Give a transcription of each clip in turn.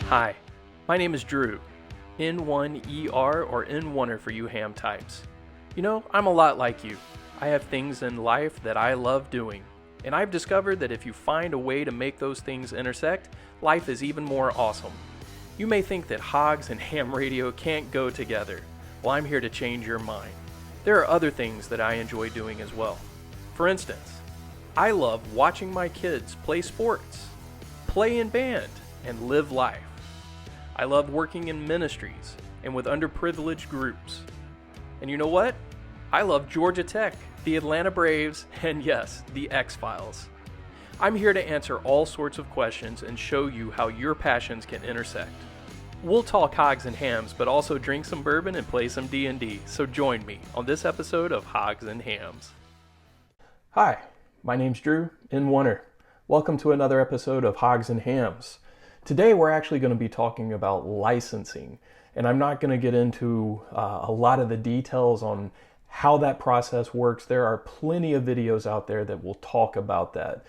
Hi, my name is Drew, N1ER or N1er for you ham types. You know, I'm a lot like you. I have things in life that I love doing, and I've discovered that if you find a way to make those things intersect, life is even more awesome. You may think that hogs and ham radio can't go together. Well, I'm here to change your mind. There are other things that I enjoy doing as well. For instance, I love watching my kids play sports, play in band, and live life. I love working in ministries and with underprivileged groups. And you know what? I love Georgia Tech, the Atlanta Braves, and yes, the X-Files. I'm here to answer all sorts of questions and show you how your passions can intersect. We'll talk hogs and hams, but also drink some bourbon and play some D&D, so join me on this episode of Hogs and Hams. Hi, my name's Drew, N1er. Welcome to another episode of Hogs and Hams. Today we're actually going to be talking about licensing, and I'm not going to get into a lot of the details on how that process works. There are plenty of videos out there that will talk about that.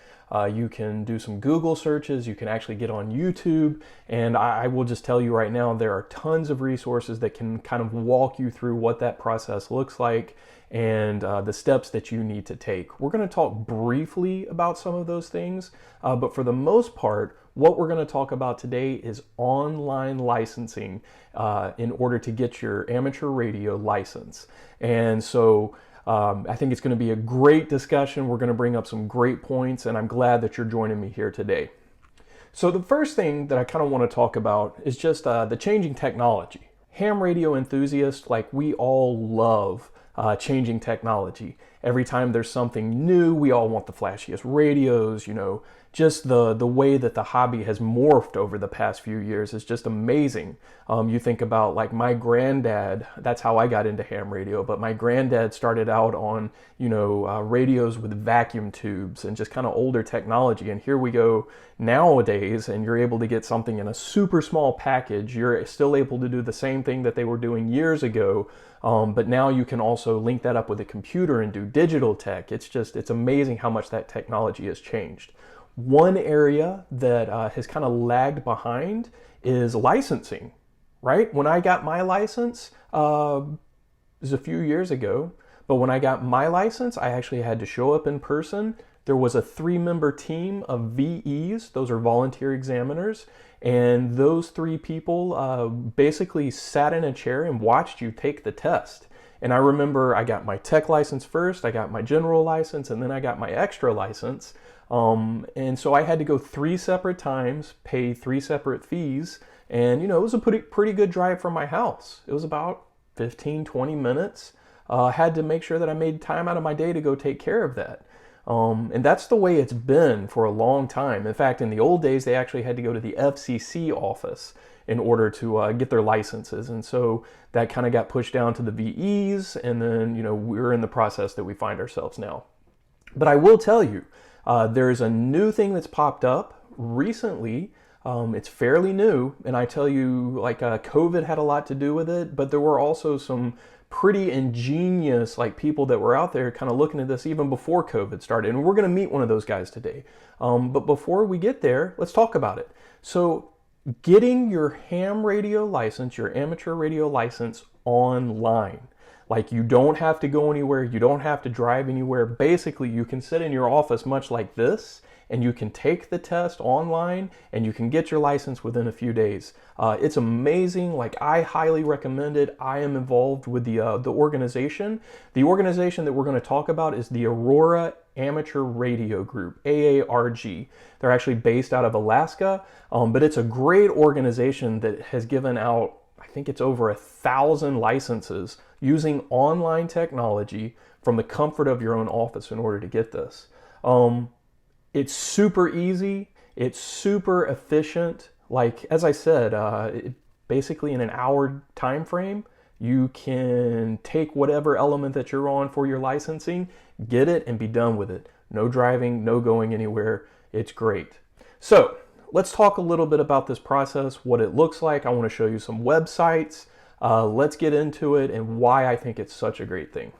You can do some Google searches, you can actually get on YouTube, and I will just tell you right now, there are tons of resources that can kind of walk you through what that process looks like and the steps that you need to take. We're going to talk briefly about some of those things, but for the most part, what we're going to talk about today is online licensing in order to get your amateur radio license. And so I think it's going to be a great discussion. We're going to bring up some great points, and I'm glad that you're joining me here today. So the first thing that I kind of want to talk about is just the changing technology. Ham radio enthusiasts, like we all love changing technology. Every time there's something new, we all want the flashiest radios, you know, just the way that the hobby has morphed over the past few years is just amazing. You think about like my granddad, that's how I got into ham radio, but my granddad started out on, you know, radios with vacuum tubes and just kind of older technology. And here we go nowadays, and you're able to get something in a super small package. You're still able to do the same thing that they were doing years ago, but now you can also link that up with a computer and do digital tech. It's amazing how much that technology has changed. One area that has kind of lagged behind is licensing, right? When I got my license, it was a few years ago, but when I got my license, I actually had to show up in person. There was a 3-member team of VEs, those are volunteer examiners, and those 3 people basically sat in a chair and watched you take the test. And I remember I got my tech license first, I got my general license, and then I got my extra license. And so I had to go 3 separate times, pay 3 separate fees, and you know, it was a pretty good drive from my house. It was about 15, 20 minutes. I had to make sure that I made time out of my day to go take care of that. And that's the way it's been for a long time. In fact, in the old days, they actually had to go to the FCC office in order to get their licenses. And so that kind of got pushed down to the VEs, and then, you know, we're in the process that we find ourselves now. But I will tell you, there's a new thing that's popped up recently. It's fairly new, and I tell you, like COVID had a lot to do with it, but there were also some pretty ingenious like people that were out there kind of looking at this even before COVID started, and we're going to meet one of those guys today. But before we get there, let's talk about it. So getting your ham radio license, your amateur radio license online. Like, you don't have to go anywhere, you don't have to drive anywhere. Basically, you can sit in your office much like this, and you can take the test online, and you can get your license within a few days. It's amazing. Like, I highly recommend it. I am involved with the organization. The organization that we're going to talk about is the Aurora Amateur Radio Group, AARG. They're actually based out of Alaska, but it's a great organization that has given out, I think it's over 1,000 licenses using online technology from the comfort of your own office in order to get this. It's super easy. It's super efficient. Like, as I said, basically in an hour time frame, you can take whatever element that you're on for your licensing, get it, and be done with it. No driving, no going anywhere. It's great. So let's talk a little bit about this process, what it looks like. I want to show you some websites. Let's get into it and why I think it's such a great thing.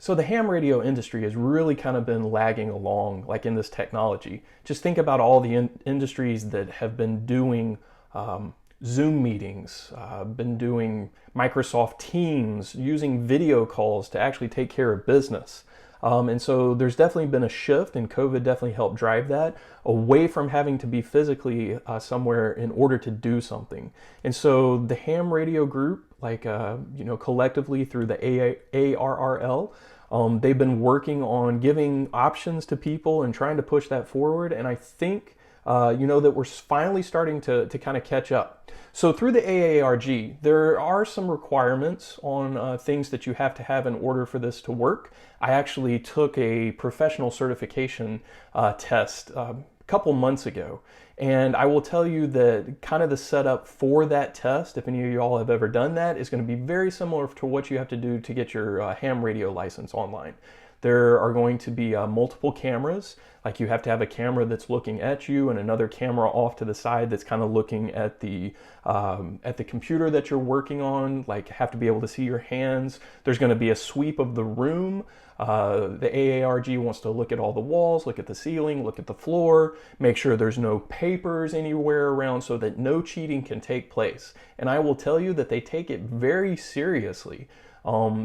So the ham radio industry has really kind of been lagging along, like in this technology. Just think about all the industries that have been doing Zoom meetings, been doing Microsoft Teams, using video calls to actually take care of business. And so there's definitely been a shift, and COVID definitely helped drive that away from having to be physically somewhere in order to do something. And so the ham radio group, like, collectively through the AARRL, they've been working on giving options to people and trying to push that forward. And I think, that we're finally starting to kind of catch up. So through the AARG, there are some requirements on things that you have to have in order for this to work. I actually took a professional certification test a couple months ago. And I will tell you that kind of the setup for that test, if any of y'all have ever done that, is going to be very similar to what you have to do to get your ham radio license online. There are going to be multiple cameras. Like, you have to have a camera that's looking at you and another camera off to the side that's kind of looking at the computer that you're working on. Like, have to be able to see your hands. There's going to be a sweep of the room. The AARG wants to look at all the walls, look at the ceiling, look at the floor, make sure there's no papers anywhere around so that no cheating can take place. And I will tell you that they take it very seriously.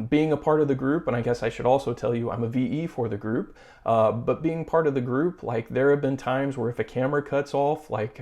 Being a part of the group, and I guess I should also tell you I'm a VE for the group, but being part of the group, like, there have been times where if a camera cuts off, like,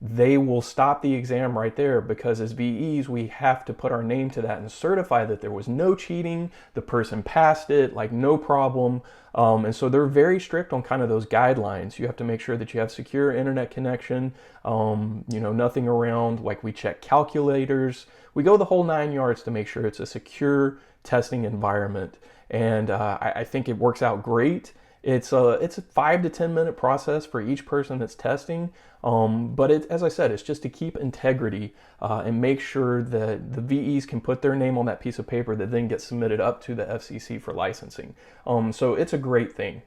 they will stop the exam right there, because as VEs we have to put our name to that and certify that there was no cheating, the person passed it, like, no problem. And so they're very strict on kind of those guidelines. You have to make sure that you have secure internet connection, nothing around. Like, we check calculators. We go the whole 9 yards to make sure it's a secure testing environment. And I think it works out great. It's a 5 to 10 minute process for each person that's testing. But as I said, it's just to keep integrity and make sure that the VEs can put their name on that piece of paper that then gets submitted up to the FCC for licensing. So it's a great thing.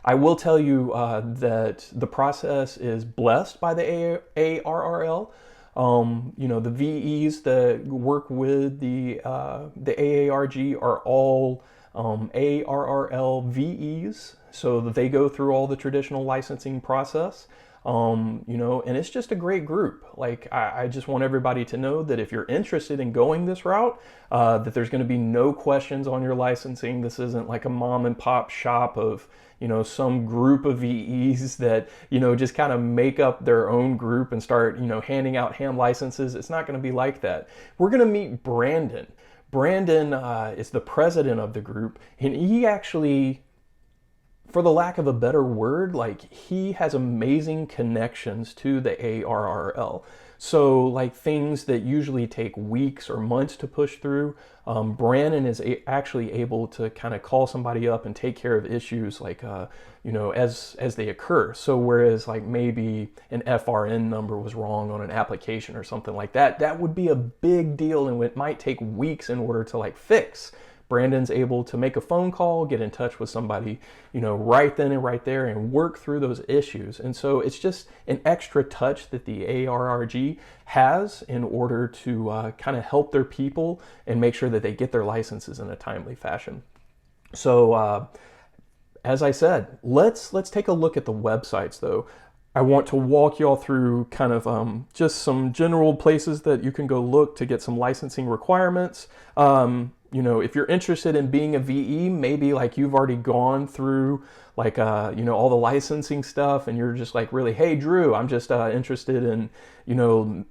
I will tell you that the process is blessed by the AARRL. The VEs that work with the AARG are all ARRL VEs, so that they go through all the traditional licensing process. And it's just a great group. Like, I just want everybody to know that if you're interested in going this route, that there's going to be no questions on your licensing. This isn't like a mom and pop shop of, some group of VEs that, just kind of make up their own group and start, handing out ham licenses. It's not going to be like that. We're going to meet Brandon. Brandon is the president of the group, and he actually, for the lack of a better word, like, he has amazing connections to the ARRL. So, like, things that usually take weeks or months to push through, Brandon is actually able to kind of call somebody up and take care of issues, like, as they occur. So whereas, like, maybe an FRN number was wrong on an application or something like that, that would be a big deal and it might take weeks in order to, like, fix. Brandon's able to make a phone call, get in touch with somebody, right then and right there, and work through those issues. And so it's just an extra touch that the ARRG has in order to kind of help their people and make sure that they get their licenses in a timely fashion. So as I said, let's take a look at the websites, though. I want to walk y'all through kind of just some general places that you can go look to get some licensing requirements. If you're interested in being a VE, maybe like you've already gone through like, all the licensing stuff, and you're just like, really, hey, Drew, I'm just interested in,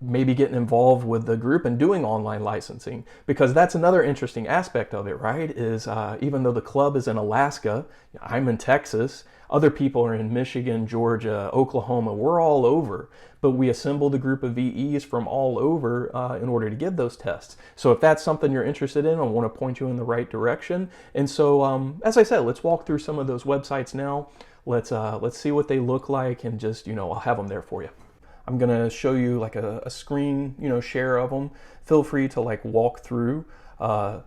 maybe getting involved with the group and doing online licensing. Because that's another interesting aspect of it, right? Is even though the club is in Alaska, I'm in Texas, other people are in Michigan, Georgia, Oklahoma, we're all over. But we assembled a group of VEs from all over in order to give those tests. So if that's something you're interested in, I want to point you in the right direction. And so, as I said, let's walk through some of those websites now. Let's see what they look like, and just, I'll have them there for you. I'm gonna show you like a screen, share of them. Feel free to like walk through, as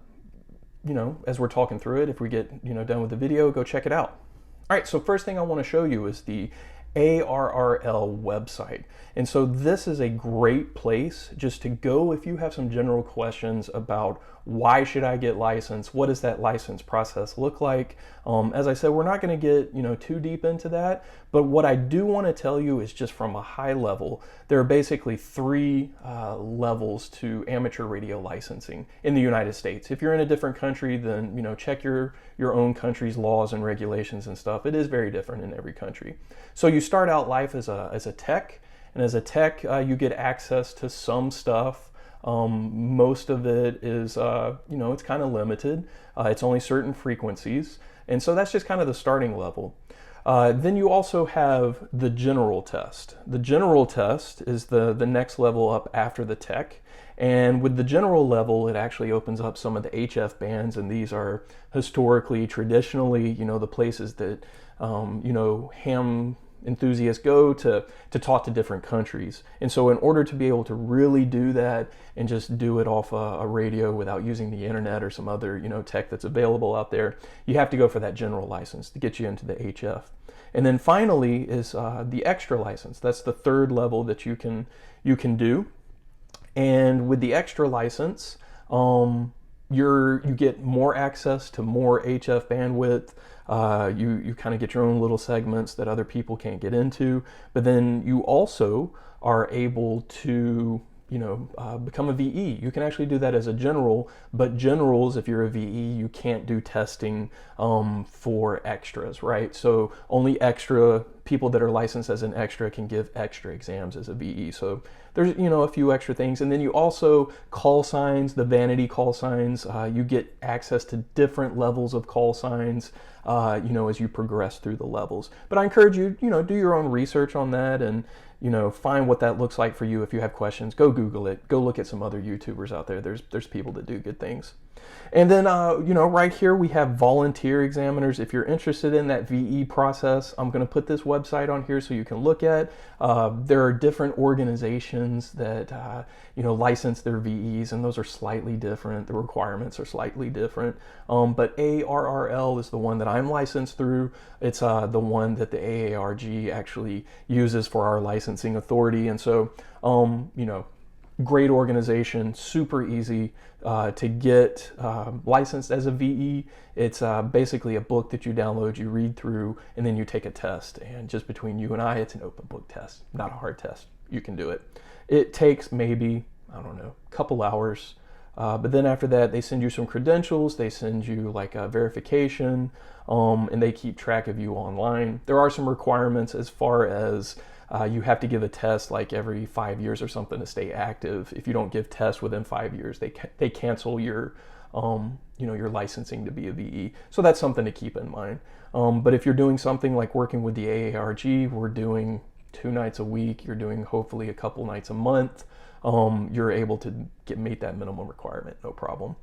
we're talking through it. If we get, done with the video, go check it out. All right, so first thing I want to show you is the ARRL website. And so this is a great place just to go if you have some general questions about why should I get licensed? What does that license process look like? As I said, we're not going to get too deep into that, but what I do want to tell you is just from a high level, there are basically three levels to amateur radio licensing in the United States. If you're in a different country, then check your own country's laws and regulations and stuff. It is very different in every country. So you start out life as a tech, and as a tech, you get access to some stuff. Most of it is, it's kind of limited. It's only certain frequencies. And so that's just kind of the starting level. Then you also have the general test. The general test is the next level up after the tech. And with the general level, it actually opens up some of the HF bands, and these are historically, traditionally, the places that, ham enthusiasts go to talk to different countries. And so in order to be able to really do that and just do it off a radio without using the internet or some other tech that's available out there, you have to go for that general license to get you into the HF. And then finally is the extra license. That's the third level that you can do. And with the extra license, you get more access to more HF bandwidth. You kind of get your own little segments that other people can't get into, but then you also are able to become a VE. You can actually do that as a general, but generals, if you're a VE, you can't do testing for extras, right? So only extra people that are licensed as an extra can give extra exams as a VE. So there's a few extra things. And then you also call signs, the vanity call signs, you get access to different levels of call signs as you progress through the levels. But I encourage you, do your own research on that and find what that looks like for you. If you have questions, go Google it. Go look at some other YouTubers out there. There's people that do good things. And then, right here we have volunteer examiners. If you're interested in that VE process, I'm going to put this website on here so you can look at. There are different organizations that, license their VEs, and those are slightly different. The requirements are slightly different. But ARRL is the one that I'm licensed through. It's the one that the AARG actually uses for our licensing authority. And so, great organization, super easy to get licensed as a VE. It's basically a book that you download, you read through, and then you take a test. And just between you and I, it's an open book test, not a hard test. You can do it. It takes maybe, a couple hours. But then after that, they send you some credentials. They send you like a verification, and they keep track of you online. There are some requirements as far as you have to give a test like every 5 years or something to stay active. If you don't give tests within 5 years, they cancel your your licensing to be a VE. So that's something to keep in mind. But if you're doing something like working with the AARG, we're doing 2 nights a week. You're doing hopefully a couple nights a month. You're able to meet that minimum requirement, no problem.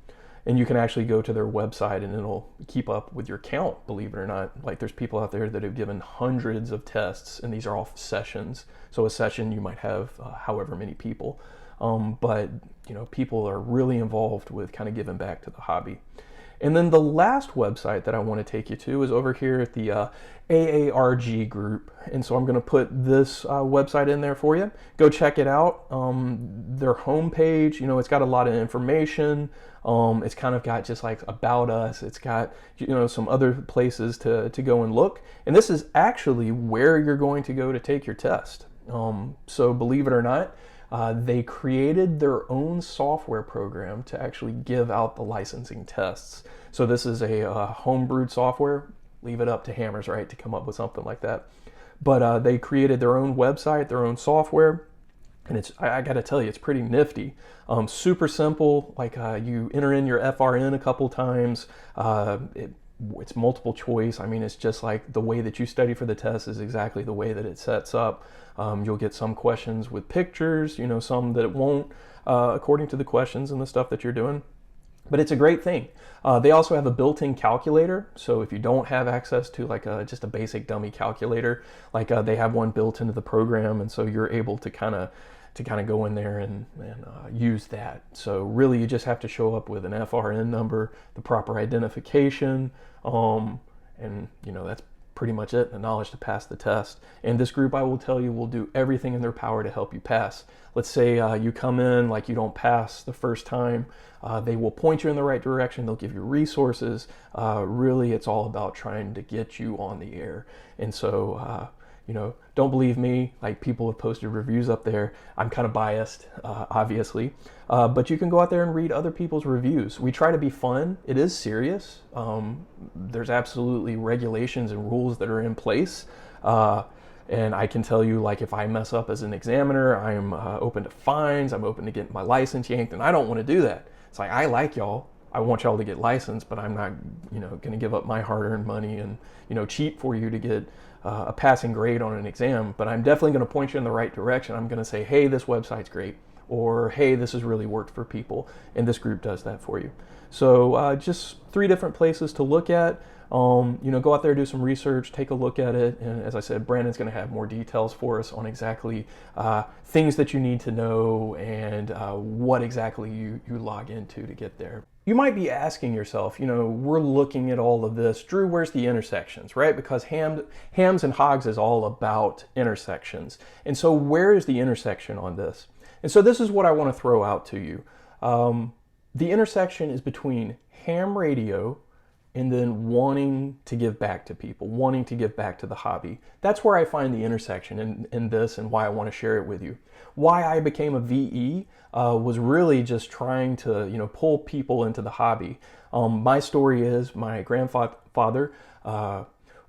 And you can actually go to their website and it'll keep up with your count, believe it or not. Like there's people out there that have given hundreds of tests, and these are all sessions. So a session you might have however many people. But people are really involved with kind of giving back to the hobby. And then the last website that I want to take you to is over here at the AARG group. And so I'm going to put this website in there for you. Go check it out. Their homepage, it's got a lot of information. It's kind of got just like about us. It's got, some other places to go and look. And this is actually where you're going to go to take your test. So believe it or not, they created their own software program to actually give out the licensing tests. So this is a homebrewed software. Leave it up to Hammers, right, to come up with something like that. But they created their own website, their own software. And I got to tell you, it's pretty nifty. Super simple. Like you enter in your FRN a couple times. It's multiple choice. I mean, it's just like the way that you study for the test is exactly the way that it sets up. You'll get some questions with pictures, some that won't, according to the questions and the stuff that you're doing. But it's a great thing. They also have a built-in calculator. So if you don't have access to like just a basic dummy calculator, like they have one built into the program. And so you're able to kind of go in there and use that. So really you just have to show up with an FRN number, the proper identification, and that's pretty much it, the knowledge to pass the test. And this group, I will tell you, will do everything in their power to help you pass. Let's say you come in like you don't pass the first time. They will point you in the right direction. They'll give you resources. Really, it's all about trying to get you on the air. And so, don't believe me. Like, people have posted reviews up there. I'm kind of biased, obviously. But you can go out there and read other people's reviews. We try to be fun. It is serious. There's absolutely regulations and rules that are in place. And I can tell you, like, if I mess up as an examiner, I'm open to fines. I'm open to getting my license yanked, and I don't want to do that. It's like, I like y'all. I want y'all to get licensed, but I'm not, going to give up my hard-earned money and, cheat for you to get a passing grade on an exam. But I'm definitely going to point you in the right direction. I'm going to say, hey, this website's great, or hey, this has really worked for people, and this group does that for you. So just 3 different places to look at. Go out there, do some research, take a look at it. And as I said, Brandon's going to have more details for us on exactly things that you need to know and what exactly you log into to get there. You might be asking yourself, we're looking at all of this. Drew, where's the intersections, right? Because hams and hogs is all about intersections. And so where is the intersection on this? And so this is what I want to throw out to you. The intersection is between ham radio and then wanting to give back to people, wanting to give back to the hobby. That's where I find the intersection in this, and why I want to share it with you. Why I became a VE was really just trying to pull people into the hobby. My story is my grandfather,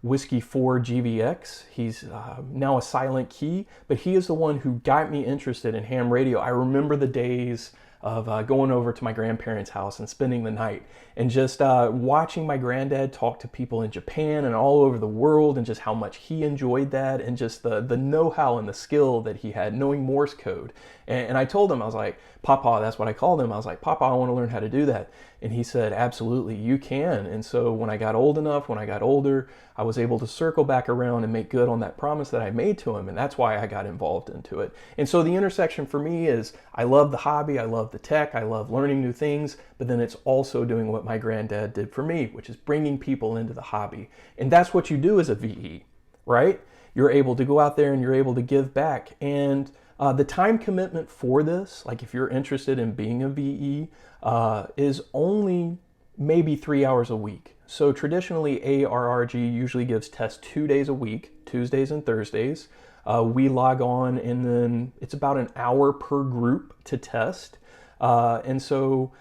Whiskey 4 GVX. He's now a silent key, but he is the one who got me interested in ham radio. I remember the days of going over to my grandparents' house and spending the night and just watching my granddad talk to people in Japan and all over the world, and just how much he enjoyed that, and just the know-how and the skill that he had knowing Morse code. And I told him, I was like, Papa, that's what I called him. I was like, Papa, I want to learn how to do that. And he said, absolutely, you can. And so when I got old enough, when I got older, I was able to circle back around and make good on that promise that I made to him. And that's why I got involved into it. And so the intersection for me is, I love the hobby, I love the tech, I love learning new things, but then it's also doing what my granddad did for me, which is bringing people into the hobby. And that's what you do as a VE, right? You're able to go out there and you're able to give back. And the time commitment for this, like if you're interested in being a VE, is only maybe 3 hours a week. So traditionally, AARG usually gives tests 2 days a week, Tuesdays and Thursdays. We log on, and then it's about an hour per group to test. And so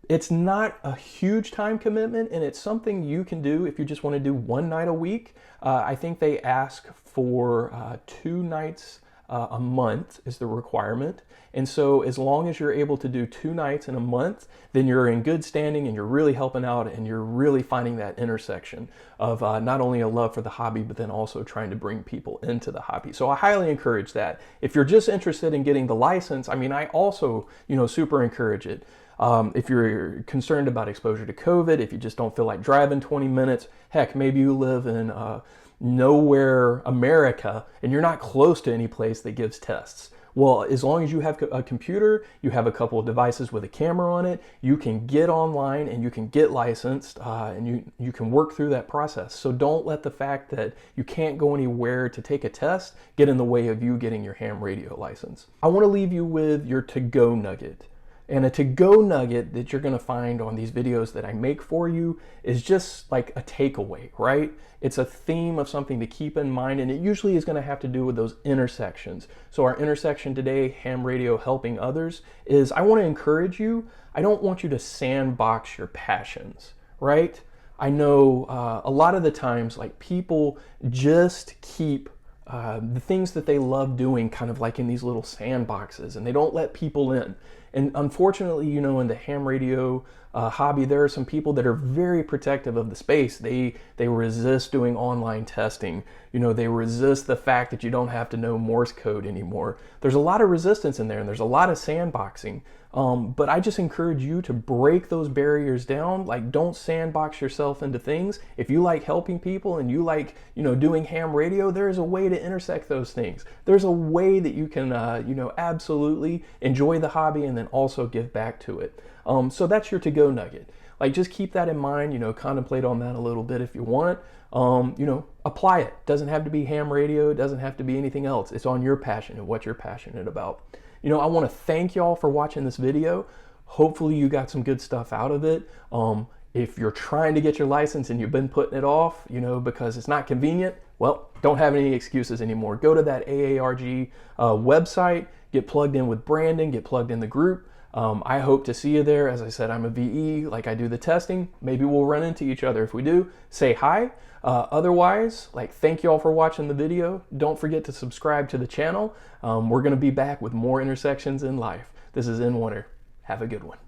it's not a huge time commitment, and it's something you can do if you just want to do one night a week. I think they ask for 2 nights a month is the requirement. And so as long as you're able to do 2 nights in a month, then you're in good standing and you're really helping out, and you're really finding that intersection of not only a love for the hobby, but then also trying to bring people into the hobby. So I highly encourage that. If you're just interested in getting the license, I also, super encourage it. If you're concerned about exposure to COVID, if you just don't feel like driving 20 minutes, heck, maybe you live in nowhere America and you're not close to any place that gives tests. Well, as long as you have a computer, you have a couple of devices with a camera on it, you can get online and you can get licensed, and you can work through that process. So don't let the fact that you can't go anywhere to take a test get in the way of you getting your ham radio license. I want to leave you with your to-go nugget. And a to-go nugget that you're going to find on these videos that I make for you is just like a takeaway, right? It's a theme of something to keep in mind, and it usually is going to have to do with those intersections. So our intersection today, ham radio helping others, is I want to encourage you. I don't want you to sandbox your passions, right? I know a lot of the times, like, people just keep the things that they love doing kind of like in these little sandboxes, and they don't let people in. And unfortunately, in the ham radio hobby, there are some people that are very protective of the space. They resist doing online testing. They resist the fact that you don't have to know Morse code anymore. There's a lot of resistance in there, and there's a lot of sandboxing. But I just encourage you to break those barriers down. Like, don't sandbox yourself into things. If you like helping people and you like, doing ham radio, there is a way to intersect those things. There's a way that you can, absolutely enjoy the hobby and then also give back to it. So that's your to-go nugget. Like, just keep that in mind, contemplate on that a little bit if you want. A apply it. Doesn't have to be ham radio. It doesn't have to be anything else. It's on your passion and what you're passionate about. You know, I want to thank y'all for watching this video. Hopefully you got some good stuff out of it. If you're trying to get your license and you've been putting it off, you know, because it's not convenient, well, don't have any excuses anymore. Go to that AARG website, get plugged in with Brandon, get plugged in the group. I hope to see you there. As I said, I'm a VE, like I do the testing. Maybe we'll run into each other. If we do, say hi. Otherwise, like, thank you all for watching the video. Don't forget to subscribe to the channel. We're going to be back with more intersections in life. This is In Winter. Have a good one.